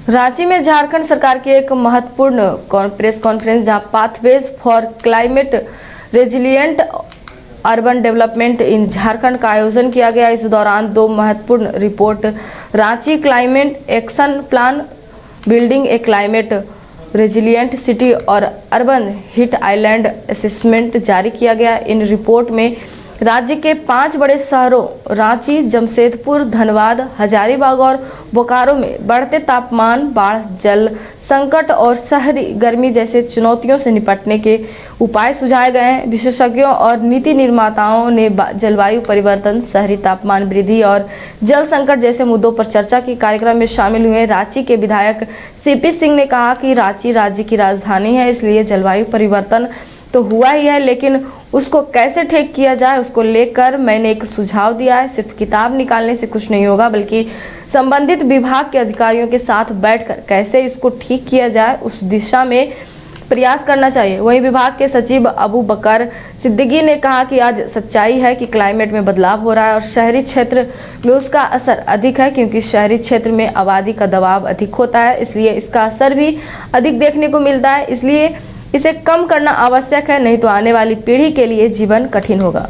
रांची में झारखंड सरकार की एक महत्वपूर्ण प्रेस कॉन्फ्रेंस जहां pathways for climate resilient urban development in Jharkhand का आयोजन किया गया। इस दौरान दो महत्वपूर्ण report Ranchi climate action plan building a climate resilient city और अर्बन हीट आइलैंड असेसमेंट जारी किया गया। इन रिपोर्ट में राज्य के 5 बड़े शहरों रांची, जमशेदपुर, धनबाद, हजारीबाग और बोकारो में बढ़ते तापमान, बाढ़, जल संकट और शहरी गर्मी जैसे चुनौतियों से निपटने के उपाय सुझाए गए हैं। विशेषज्ञों और नीति निर्माताओं ने जलवायु परिवर्तन, शहरी तापमान वृद्धि और जल संकट जैसे मुद्दों पर चर्चा की। कार्यक्रम में शामिल हुए रांची के विधायक सीपी सिंह ने कहा कि रांची राज्य की राजधानी है, इसलिए जलवायु परिवर्तन तो हुआ ही है, लेकिन उसको कैसे ठीक किया जाए उसको लेकर मैंने एक सुझाव दिया है। सिर्फ किताब निकालने से कुछ नहीं होगा, बल्कि संबंधित विभाग के अधिकारियों के साथ बैठकर कैसे इसको ठीक किया जाए उस दिशा में प्रयास करना चाहिए। वहीं विभाग के सचिव अबू बकर सिद्दीकी ने कहा कि आज सच्चाई है कि क्लाइमेट में बदलाव हो रहा है और शहरी क्षेत्र में उसका असर अधिक है, क्योंकि शहरी क्षेत्र में आबादी का दबाव अधिक होता है, इसलिए इसका असर भी अधिक देखने को मिलता है। इसलिए इसे कम करना आवश्यक है, नहीं तो आने वाली पीढ़ी के लिए जीवन कठिन होगा।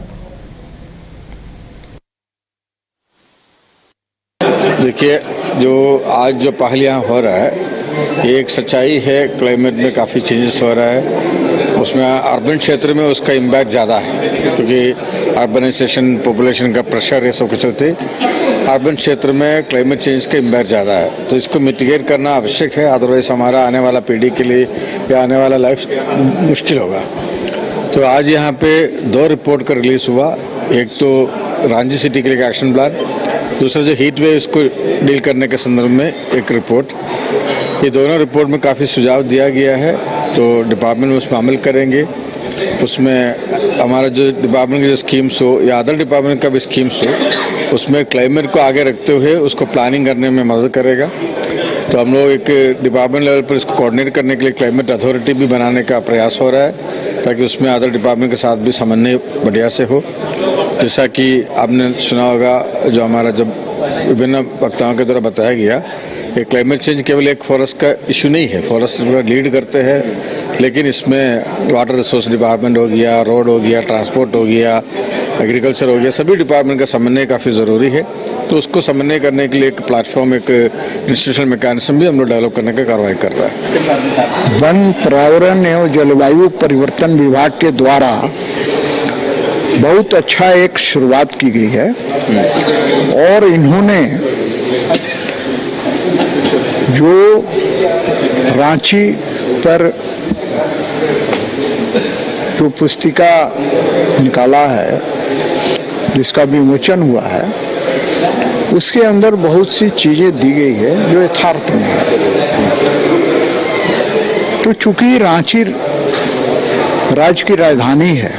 देखिए, जो पहल यहाँ हो रहा है ये एक सच्चाई है। क्लाइमेट में काफ़ी चेंजेस हो रहा है, उसमें अर्बन क्षेत्र में उसका इम्पैक्ट ज़्यादा है, क्योंकि अर्बनाइजेशन, पॉपुलेशन का प्रेशर, ये सब के चलते अर्बन क्षेत्र में क्लाइमेट चेंज का इम्पैक्ट ज़्यादा है। तो इसको मिटिगेट करना आवश्यक है, अदरवाइज हमारा आने वाला पीढ़ी के लिए या आने वाला लाइफ मुश्किल होगा। तो आज यहाँ पे 2 रिपोर्ट का रिलीज़ हुआ। एक तो रांची सिटी के लिए एक्शन प्लान, दूसरा जो हीट वेव इसको डील करने के संदर्भ में एक रिपोर्ट। ये दोनों रिपोर्ट में काफ़ी सुझाव दिया गया है, तो डिपार्टमेंट में उसमें अमल करेंगे। उसमें हमारा जो डिपार्टमेंट की जो स्कीम्स हो या अदर डिपार्टमेंट का भी स्कीम्स हो, उसमें क्लाइमेट को आगे रखते हुए उसको प्लानिंग करने में मदद करेगा। तो हम लोग एक डिपार्टमेंट लेवल पर इसको कोऑर्डिनेट करने के लिए क्लाइमेट अथॉरिटी भी बनाने का प्रयास हो रहा है, ताकि उसमें अदर डिपार्टमेंट के साथ भी समन्वय बढ़िया से हो। जैसा कि आपने सुना होगा, जो हमारा जब विभिन्न वक्ताओं के द्वारा बताया गया, ये क्लाइमेट चेंज केवल एक फॉरेस्ट का इशू नहीं है, फॉरेस्ट लीड करते हैं, लेकिन इसमें वाटर रिसोर्स डिपार्टमेंट हो गया, रोड हो गया, ट्रांसपोर्ट हो गया, एग्रीकल्चर हो गया, सभी डिपार्टमेंट का समन्वय काफ़ी ज़रूरी है। तो उसको समन्वय करने के लिए एक प्लेटफॉर्म, एक इंस्टीट्यूशनल मैकेनिज्म भी हम लोग डेवलप करने का कार्रवाई कर रहा है। वन, पर्यावरण एवं जलवायु परिवर्तन विभाग के द्वारा बहुत अच्छा एक शुरुआत की गई है और इन्होंने जो रांची पर जो पुस्तिका निकाला है, जिसका विमोचन हुआ है, उसके अंदर बहुत सी चीजें दी गई है जो यथार्थ में है। तो चूंकि रांची राज्य की राजधानी है,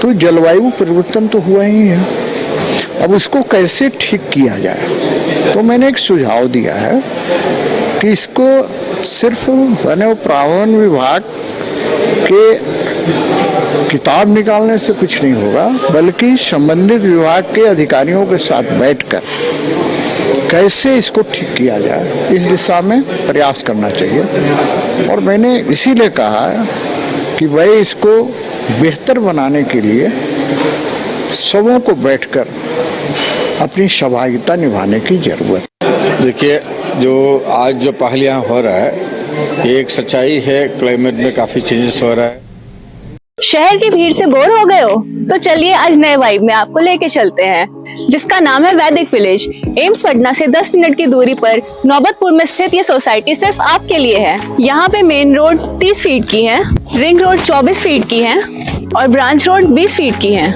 तो जलवायु परिवर्तन तो हुआ ही है। अब उसको कैसे ठीक किया जाए, तो मैंने एक सुझाव दिया है कि इसको सिर्फ वन एवं पर्यावरण विभाग के किताब निकालने से कुछ नहीं होगा, बल्कि संबंधित विभाग के अधिकारियों के साथ बैठकर कैसे इसको ठीक किया जाए, इस दिशा में प्रयास करना चाहिए। और मैंने इसीलिए कहा कि भाई इसको बेहतर बनाने के लिए सबों को बैठकर अपनी सहभागिता निभाने की जरूरत है। देखिए, जो पहल यहाँ हो रहा है ये एक सच्चाई है। क्लाइमेट में काफ़ी चेंजेस हो रहा है। शहर की भीड़ से बोर हो गए हो? तो चलिए आज नए वाइब में आपको लेके चलते हैं, जिसका नाम है वैदिक विलेज। एम्स पटना से 10 मिनट की दूरी पर नौबतपुर में स्थित ये सोसाइटी सिर्फ आपके लिए है। यहाँ पे मेन रोड 30 फीट की है, रिंग रोड 24 फीट की है और ब्रांच रोड 20 फीट की है।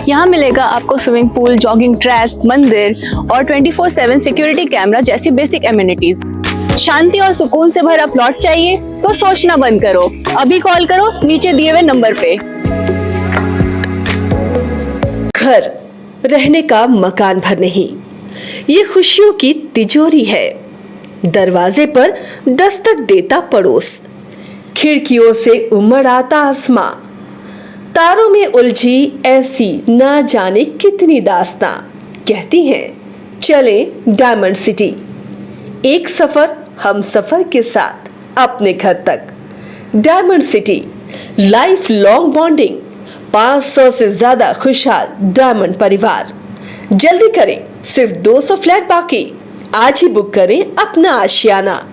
यहाँ मिलेगा आपको स्विमिंग पूल, जॉगिंग ट्रैक, मंदिर और 24/7 सिक्योरिटी कैमरा जैसी बेसिक एमिनिटीज। शांति और सुकून से भरा प्लॉट चाहिए तो सोचना बंद करो, अभी कॉल करो नीचे दिए हुए नंबर पे। घर रहने का मकान भर नहीं, ये खुशियों की तिजोरी है। दरवाजे पर दस्तक देता पड़ोस, खिड़कियों से उमड़ आता आसमां, तारों में उलझी ऐसी ना जाने कितनी दास्तां। कहती हैं चले डायमंड सिटी। एक सफर हम सफर के साथ अपने घर तक। Diamond city, life long bonding, 500 से ज्यादा खुशहाल डायमंड परिवार। जल्दी करें, सिर्फ 200 फ्लैट बाकी। आज ही बुक करें अपना आशियाना।